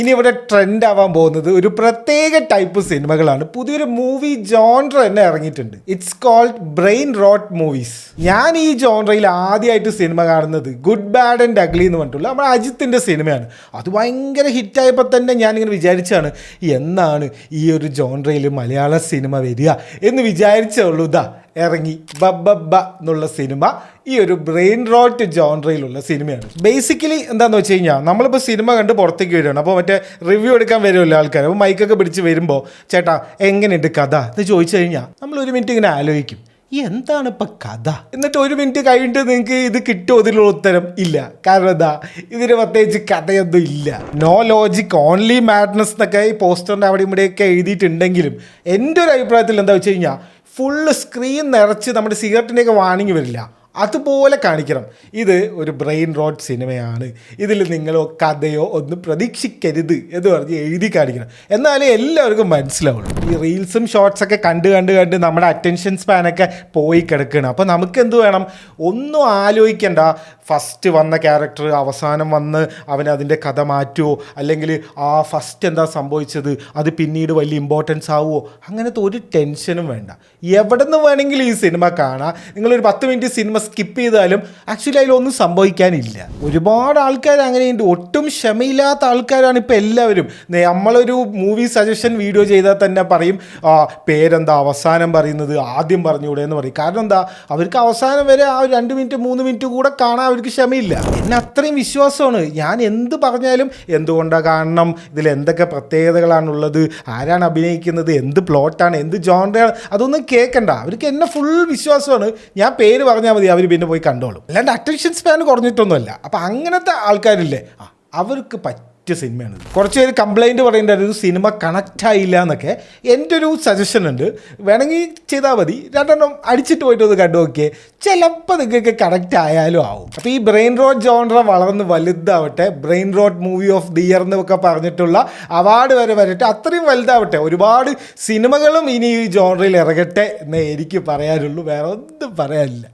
ഇനി ഇവിടെ ട്രെൻഡ് ആവാൻ പോകുന്നത് ഒരു പ്രത്യേക ടൈപ്പ് സിനിമകളാണ്. പുതിയൊരു മൂവി ജോൺറ തന്നെ ഇറങ്ങിയിട്ടുണ്ട്. It's called brain rot movies. ഞാൻ ഈ ജോൺറയിൽ ആദ്യമായിട്ട് സിനിമ കാണുന്നത് ഗുഡ് ബാഡ് ആൻഡ് അഗ്ലി എന്ന് പറഞ്ഞിട്ടുള്ള നമ്മുടെ അജിത്തിൻ്റെ സിനിമയാണ്. അത് ഭയങ്കര ഹിറ്റായപ്പോൾ തന്നെ ഞാനിങ്ങനെ വിചാരിച്ചാണ് എന്നാണ് ഈ ഒരു ജോൺറയിൽ മലയാള സിനിമ വരിക എന്ന് വിചാരിച്ചുള്ളൂ. ഇതാ ഇറങ്ങി ബബ്ബ എന്നുള്ള സിനിമ ഈ ഒരു ബ്രെയിൻ റോട്ട് ജോൺറയിലുള്ള സിനിമയാണ്. ബേസിക്കലി എന്താണെന്ന് വെച്ച് കഴിഞ്ഞാൽ നമ്മളിപ്പോൾ സിനിമ കണ്ട് പുറത്തേക്ക് വരികയാണ്. അപ്പോൾ മറ്റേ റിവ്യൂ എടുക്കാൻ വരുമല്ലോ ആൾക്കാർ. അപ്പോൾ മൈക്കൊക്കെ പിടിച്ച് വരുമ്പോൾ ചേട്ടാ എങ്ങനെയുണ്ട് കഥ എന്ന് ചോദിച്ചു കഴിഞ്ഞാൽ നമ്മൾ ഒരു മിനിറ്റ് ഇങ്ങനെ ആലോചിക്കും, എന്താണ് ഇപ്പം കഥ. എന്നിട്ട് ഒരു മിനിറ്റ് കഴിഞ്ഞിട്ട് നിങ്ങൾക്ക് ഇത് കിട്ടുമോ ഇതിലുള്ള ഉത്തരം? ഇല്ല. കാരണം എന്താ, ഇതിന് പ്രത്യേകിച്ച് കഥയൊന്നും ഇല്ല. നോ ലോജിക്, ഓൺലി മാഡ്നസ് എന്നൊക്കെ ഈ പോസ്റ്ററിൻ്റെ അവിടെ ഇവിടെയൊക്കെ എഴുതിയിട്ടുണ്ടെങ്കിലും എൻ്റെ ഒരു അഭിപ്രായത്തിൽ എന്താ വെച്ച് കഴിഞ്ഞാൽ ഫുള്ള് സ്ക്രീൻ നിറച്ച് നമ്മുടെ സിഗരറ്റിൻ്റെയൊക്കെ വാണിങ് വരില്ല, അതുപോലെ കാണിക്കണം. ഇത് ഒരു ബ്രെയിൻ റോട്ട് സിനിമയാണ്, ഇതിൽ നിങ്ങളോ കഥയോ ഒന്നും പ്രതീക്ഷിക്കരുത് എന്ന് പറഞ്ഞ് എഴുതി കാണിക്കണം. എന്നാലേ എല്ലാവർക്കും മനസ്സിലാവുള്ളൂ. ഈ റീൽസും ഷോർട്സൊക്കെ കണ്ട് നമ്മുടെ അറ്റൻഷൻ സ്പാനൊക്കെ പോയി കിടക്കണം. അപ്പോൾ നമുക്ക് എന്ത് വേണം, ഒന്നും ആലോചിക്കണ്ട. ഫസ്റ്റ് വന്ന ക്യാരക്ടർ അവസാനം വന്ന് അവനതിൻ്റെ കഥ മാറ്റുമോ, അല്ലെങ്കിൽ ആ ഫസ്റ്റ് എന്താ സംഭവിച്ചത് അത് പിന്നീട് വലിയ ഇമ്പോർട്ടൻസ് ആവുമോ, അങ്ങനത്തെ ഒരു ടെൻഷനും വേണ്ട. എവിടെ നിന്ന് വേണമെങ്കിലും ഈ സിനിമ കാണാം. നിങ്ങളൊരു 10 മിനിറ്റ് സിനിമ സ്കിപ്പ് ചെയ്താലും ആക്ച്വലി അതിലൊന്നും സംഭവിക്കാനില്ല. ഒരുപാട് ആൾക്കാർ അങ്ങനെയുണ്ട്, ഒട്ടും ക്ഷമയില്ലാത്ത ആൾക്കാരാണ് ഇപ്പോൾ എല്ലാവരും. നമ്മളൊരു മൂവി സജഷൻ വീഡിയോ ചെയ്താൽ തന്നെ പറയും പേരെന്താ അവസാനം പറയുന്നത്, ആദ്യം പറഞ്ഞുകൂടെ എന്ന് പറയും. കാരണം എന്താ, അവർക്ക് അവസാനം വരെ ആ 2 മിനിറ്റ് 3 മിനിറ്റ് കൂടെ കാണാൻ അവർക്ക് ക്ഷമയില്ല. എന്നെ അത്രയും വിശ്വാസമാണ്. ഞാൻ എന്ത് പറഞ്ഞാലും എന്തുകൊണ്ടാണ് കാണണം, ഇതിൽ എന്തൊക്കെ പ്രത്യേകതകളാണുള്ളത്, ആരാണ് അഭിനയിക്കുന്നത്, എന്ത് പ്ലോട്ടാണ്, എന്ത് ജോൺറയാണ്, അതൊന്നും കേൾക്കണ്ട. അവർക്ക് എന്നെ ഫുൾ വിശ്വാസമാണ്. ഞാൻ പേര് പറഞ്ഞാൽ മതി, അവർ പിന്നെ പോയി കണ്ടോളും. അല്ലാണ്ട് അറ്റൻഷൻ സ്പാൻ കുറഞ്ഞിട്ടൊന്നുമല്ല. അപ്പം അങ്ങനത്തെ ആൾക്കാരില്ലേ, അവർക്ക് പറ്റിയ സിനിമയാണ്. കുറച്ച് പേര് കംപ്ലൈൻറ്റ് പറയേണ്ടത് സിനിമ കണക്റ്റ് ആയില്ല എന്നൊക്കെ. എൻ്റെ ഒരു സജഷൻ ഉണ്ട്, വേണമെങ്കിൽ ചെയ്താൽ മതി, 2 അടിച്ചിട്ട് പോയിട്ട് ഒന്ന് കണ്ടു നോക്കിയേ, ചിലപ്പോൾ നിങ്ങൾക്ക് കണക്റ്റ് ആയാലും ആവും. അപ്പോൾ ഈ ബ്രെയിൻ റോട്ട് ജോൺറ വളർന്ന് വലുതാവട്ടെ, brain rot movie of the year എന്നൊക്കെ പറഞ്ഞിട്ടുള്ള അവാർഡ് വരെ വരട്ടെ, അത്രയും വലുതാവട്ടെ. ഒരുപാട് സിനിമകളും ഇനി ഈ ജോൺറയിൽ ഇറങ്ങട്ടെ എന്നേ എനിക്ക് പറയാനുള്ളൂ, വേറെ ഒന്നും പറയാനില്ല.